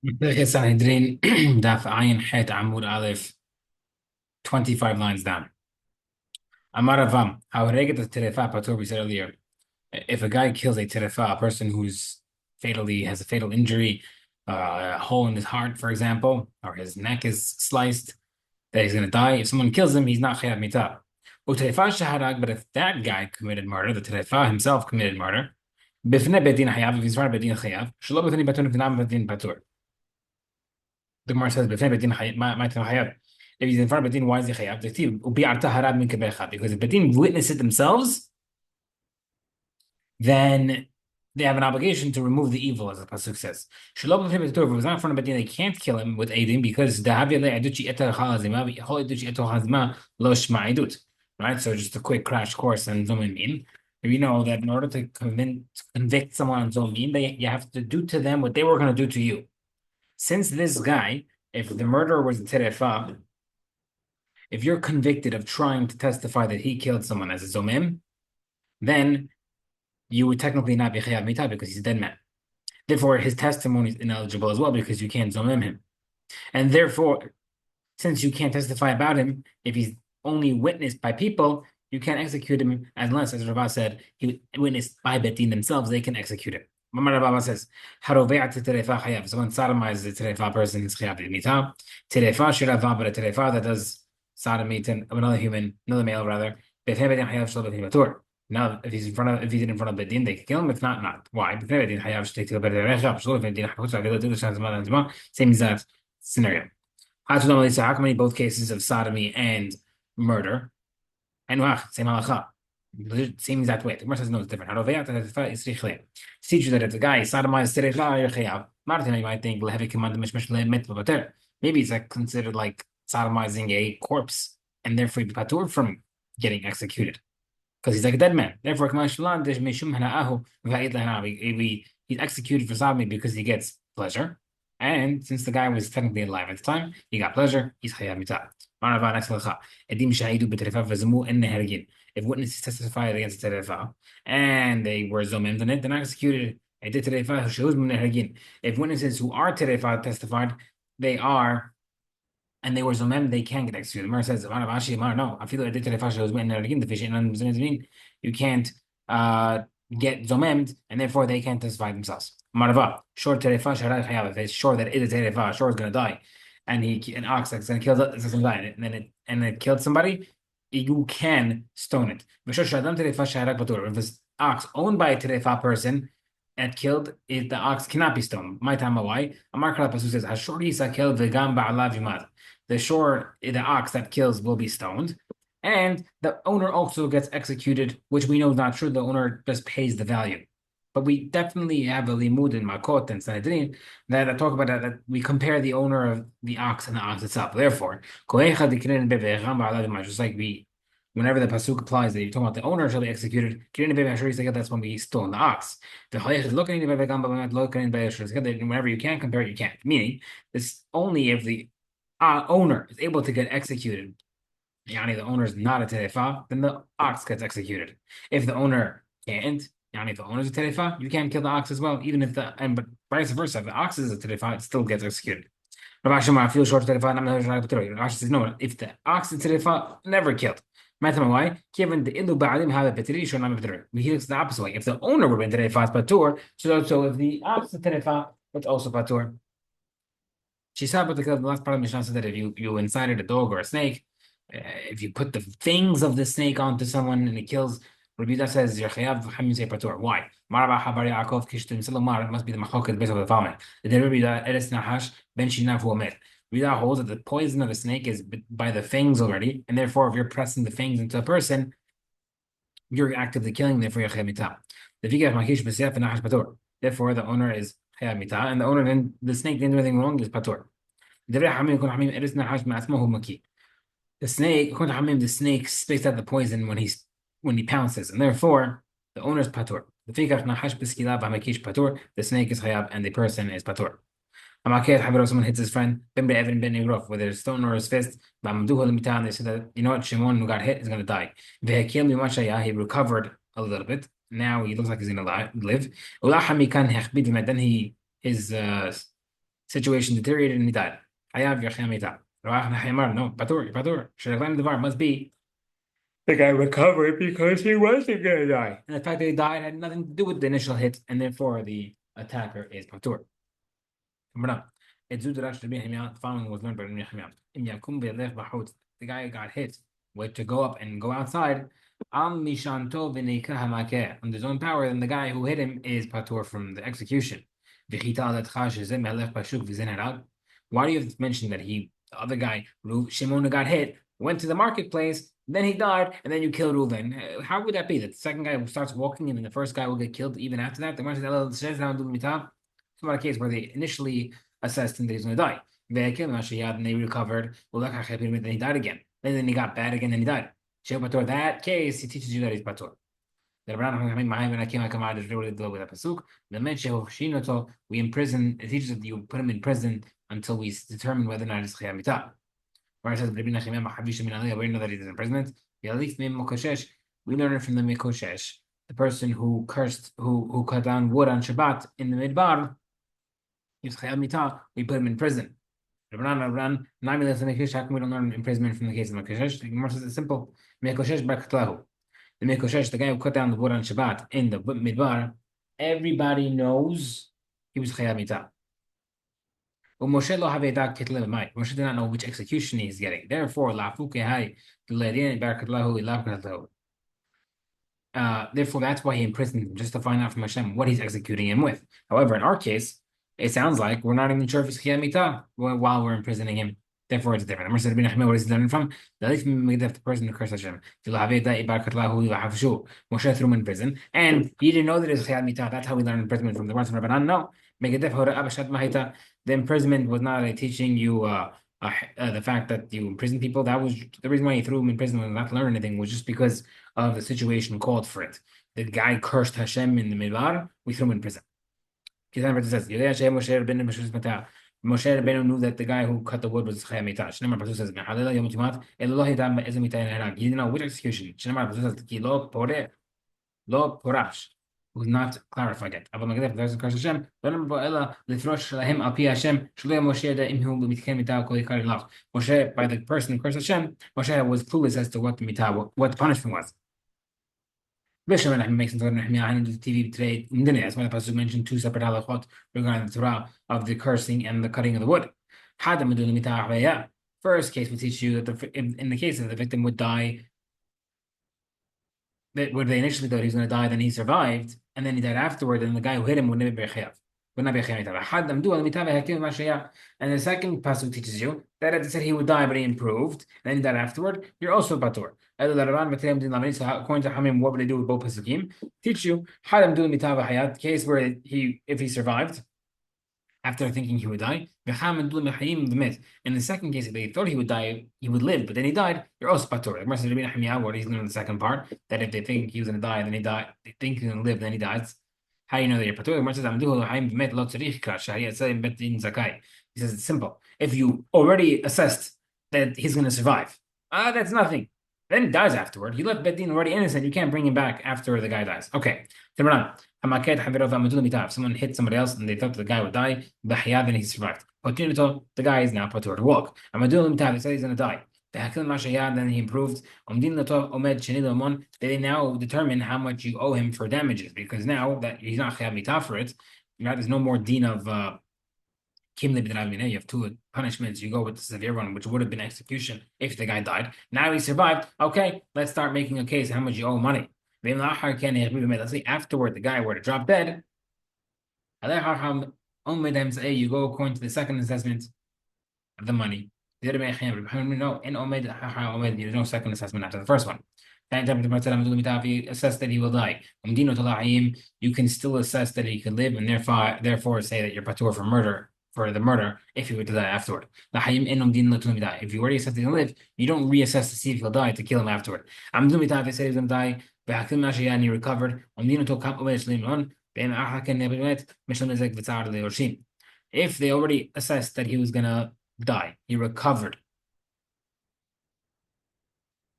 Sanhedrin Daf Ayin Het Amud Aleph, 25 lines down. Amar Avam, Haoreget Terefa Patur, we said earlier. If a guy kills a terefa, a person who's fatally has a fatal injury, a hole in his heart, for example, or his neck is sliced, that he's going to die. If someone kills him, he's not chayav mitah. Uterefa shaharag, but if that guy committed murder, the terefa himself committed murder, bifnei bedin hayav, if he's front of bedin chayav, shelo b'tani patur, v'nam bedin patur. The Gemara says, "B'fnei Bedin Chayav." If he's in front of Bedin, why is he Chayav? Because if Bedin witness it themselves, then they have an obligation to remove the evil, as the pasuk says. Shalom B'fnei Bedin. If he's not in front of Bedin, they can't kill him with Eidim because right. So just a quick crash course on Zomin. If you know that in order to convict someone on Zomin, you have to do to them what they were going to do to you. Since this guy, if the murderer was a terefa, if you're convicted of trying to testify that he killed someone as a zomim, then you would technically not be chayav mitah because he's a dead man. Therefore, his testimony is ineligible as well because you can't zomim him. And therefore, since you can't testify about him, if he's only witnessed by people, you can't execute him unless, as Rabbah said, he witnessed by Betin themselves, they can execute him. Mamar Rabbah says, Harove'at terefa chayav. Someone sodomizes a terefa person is chayav mitah. Terefa shirava, but a terefa that does sodomy to another human, another male rather. Now, if he's in front of Bedin, they can kill him. If not, not. Why? Same exact scenario. How come many both cases of sodomy and murder? And same halacha. Same exact way. The Gemara says no, it's different. Teach you that if the guy sodomized you might think maybe it's like considered like sodomizing a corpse, and therefore he'd be patur from getting executed because he's like a dead man. Therefore, he's executed for sodomy because he gets pleasure, and since the guy was technically alive at the time, he got pleasure. He's chayav mitah. If witnesses testified against the terefa and they were zomim, then they're not executed. If witnesses who are terefa testified, they are and they were zomem, they can get executed. The Gemara says, no, I feel like you can't get zomem, and therefore they can't testify themselves. Short terefa sharad chayav. If it's sure that it is terefa, sure is going to die, and an ox that's going to kill it's going to die, and it killed somebody, you can stone it. If this ox owned by a terefa person and killed, the ox cannot be stoned. My time why? Amar Kala Pasu says, "Hashori sakel v'gam ba'alav yimad." The ox that kills will be stoned, and the owner also gets executed, which we know is not true. The owner just pays the value. But we definitely have a limud in Makot and Sanhedrin that I talk about that we compare the owner of the ox and the ox itself. Therefore, just like whenever the pasuk applies that you're talking about the owner shall be executed, that's when we stone the ox. Whenever you can compare it, you can't. Meaning, it's only if the owner is able to get executed, yani the owner is not a terefa, then the ox gets executed. If the owner can't, yani if the owner is a terefa, you can't kill the ox as well, even if but vice versa, if the ox is a terefa, it still gets executed. Rashi says, no, if the ox is a terefa, never killed. Why? Given the ilu ba'alim have a petri, should not be petri. He looks the opposite way. If the owner would have been terefa, it's patur. So if the ox is terefa, it's also patur. She said, but the last part of Mishnah said that if you incited a dog or a snake, if you put the fangs of the snake onto someone and it kills, Rabbi Yehuda says you're chayav hamyusei patur. Why? Maraba habar Yaakov kishtim silomar. It must be the machoket based on the following. The Rabbi Yehuda eres nahash ben shinav hu omer. Rabbi Yehuda holds that the poison of a snake is by the fangs already, and therefore if you're pressing the fangs into a person, you're actively killing. Therefore you're chayav mitah. The vikach makish b'sef nahash patur. Therefore the owner is chayav mitah, and the owner then the snake didn't do anything wrong is patur. The snake, according to Hamim, the snake spits out the poison when he pounces, and therefore the owner is patur. The snake is chayav, and the person is patur. Someone hits his friend, whether it's stone or his fist, they said that, you know what, Shimon who got hit is going to die. He recovered a little bit. Now he looks like he's going to live. Then his situation deteriorated and he died. Hayav Yachia Mita. No, Patur. Shiraglan Devar must be the guy recovered because he wasn't gonna die. And the fact that he died had nothing to do with the initial hit, and therefore the attacker is Patur. The following was learned by the guy got hit with to go up and go outside on his own power, then the guy who hit him is patur from the execution. Why do you have to mention that the other guy, Shimon, got hit, went to the marketplace, then he died, and then you killed Reuven? How would that be? That the second guy starts walking and then the first guy will get killed even after that? The it's about a case where they initially assessed him that he's going to die. And they recovered. Then he died again. Then he got bad again, then he died. That case, he teaches you that he's patur. We imprison, it teaches that you put him in prison until we determine whether or not it's chayam mitah. Where it says, we know that he's in imprisonment. We learn it from the Mikoshesh, the person who cursed, who cut down wood on Shabbat in the Midbar. If chayam mitah, we put him in prison. Rabbanan, how come we don't learn imprisonment from the case of Mikoshesh? The Gemara says it's simple. Mikoshesh bar katlahu. The Mikoshesh, the guy who cut down the wood on Shabbat in the Midbar, everybody knows he was chayam mitah. Moshe did not know which execution he is getting. Therefore, therefore, that's why he imprisoned him, just to find out from Hashem what he's executing him with. However, in our case, it sounds like we're not even sure if it's chayam mitah while we're imprisoning him. Therefore, it's different. Where is he learning from? The person who cursed Hashem. Moshe threw him in prison, and he didn't know that it's chayam mitah. That's how we learn imprisonment from the words of Rabbanan. No. The imprisonment was not teaching you the fact that you imprison people. That was the reason why he threw him in prison and not to learn anything, was just because of the situation called for it. The guy cursed Hashem in the Midbar, we threw him in prison. Says, Moshe Rabbeinu knew that the guy who cut the wood was chayam mitah. Shneimar Pasuk says, he didn't know which execution. Shneimar Pasuk says, ki lo poreh, lo porash, was not clarified yet. Moshe, by the person who cursed Hashem, Moshe was clueless as to what the mitah, what the punishment was. Makes sense to the TV today. That's why the Pasuk mentioned two separate halachot regarding the Torah of the cursing and the cutting of the wood. First case will teach you that in the case that the victim would die, that where they initially thought he was going to die, then he survived, and then he died afterward, and the guy who hit him would not be chayav. And the second pasuk teaches you that it said he would die, but he improved, and then he died afterward. You're also patur. So according to Hamim, what would they do with both pasukim? Teach you case where if he survived after thinking he would die. In the second case, if they thought he would die, he would live, but then he died, you're also patur. What he's learning the second part, that if they think he was going to die, then he died, they think he's going to live, then he dies. How do you know that you're patur? He says it's simple. If you already assessed that he's going to survive, that's nothing. Then he dies afterward. You left Bet Din already innocent. You can't bring him back after the guy dies. Okay. If someone hit somebody else and they thought the guy would die, then he survived. The guy is now patur to walk. They said he's going to die. Then he improved. They now determine how much you owe him for damages, because now that he's not chayam mitah for it, there's no more din of you have two punishments. You go with the severe one, which would have been execution if the guy died. Now he survived. Okay, let's start making a case how much you owe money. Let's say afterward the guy were to drop dead. You go according to the second assessment of the money. No, in Omed, there's no second assessment after the first one. If you assess that he will die, you can still assess that he could live, and therefore say that you're patur for murder, for the murder, if he were to die afterward. If you already assessed that he'll live, you don't reassess to see if he'll die to kill him afterward. If they say he's going to die, and he recovered, if they already assessed that he was going to die, he recovered,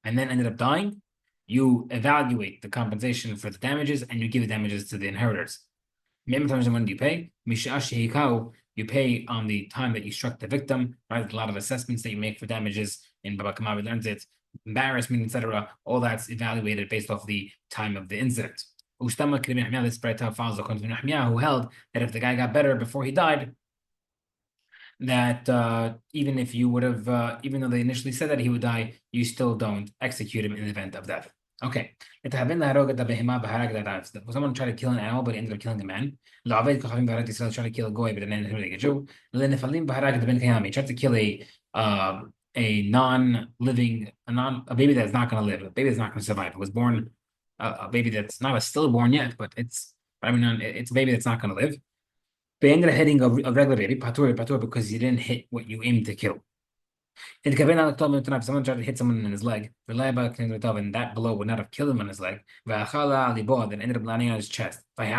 and then ended up dying, you evaluate the compensation for the damages and you give the damages to the inheritors. When do you pay? You pay on the time that you struck the victim, right? A lot of assessments that you make for damages in Baba Kama, we learned it, embarrassment, etc. All that's evaluated based off the time of the incident. This follows according to who held that if the guy got better before he died, that even if you would have, even though they initially said that he would die, you still don't execute him in the event of death. Okay. Someone tried to kill an animal, but he ended up killing a man. Tried to kill a goy, but then ended up killing a Jew. He tried to kill a non-living, a baby that's not going to live, a baby that's not going to survive. It was born a baby that's not a stillborn yet, but it's a baby that's not going to live. They ended up hitting a regular baby, patur, because you didn't hit what you aimed to kill. If someone tried to hit someone in his leg, and that blow would not have killed him on his leg, then ended up landing on his chest. And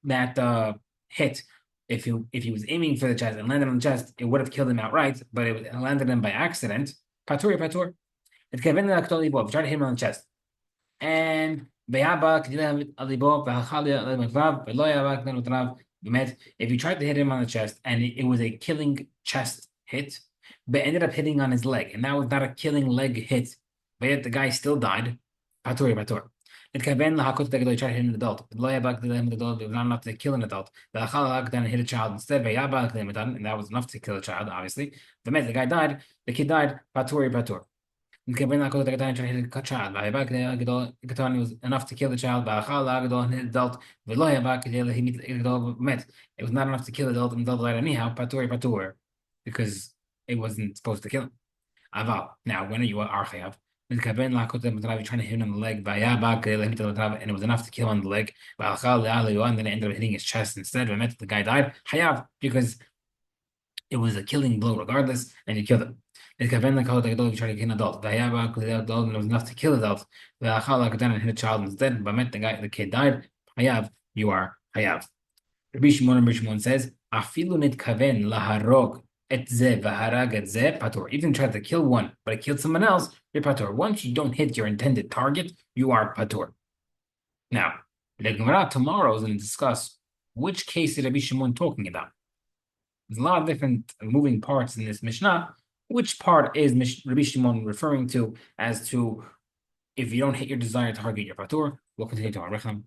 that hit, if he was aiming for the chest and landed on the chest, it would have killed him outright, but it landed him by accident. Patur. It tried to hit him on the chest. And if you tried to hit him on the chest and it was a killing chest hit, but ended up hitting on his leg, and that was not a killing leg hit, but yet the guy still died. Patur. It tried to hit an adult. It was not enough to kill an adult. Then hit a child instead, and that was enough to kill a child, obviously. The guy died, the kid died, patur. Child. It was enough to kill the child. Adult. It was not enough to kill the adult, and the adult died anyhow. Patur. Because it wasn't supposed to kill him. Aval. Now, when are you archayav? You're trying to hit him on the leg, and it was enough to kill him on the leg. And then it ended up hitting his chest instead. The guy died. Hayav, because it was a killing blow regardless, and you killed him. You tried to kill an adult. And it was enough to kill adult. And hit a child instead. The kid died. Hayav, you are Hayav. Rabbi Shimon says, Afilu nitkaven laharog et ze v'harag et ze patur. Even tried to kill one, but it killed someone else, you're patur. Once you don't hit your intended target, you are patur. Now, the Gemara tomorrow is going to discuss which case is Rabbi Shimon talking about. There's a lot of different moving parts in this Mishnah. Which part is Rabbi Shimon referring to as to if you don't hit your desired target, you're patur? We'll continue to our Rechem.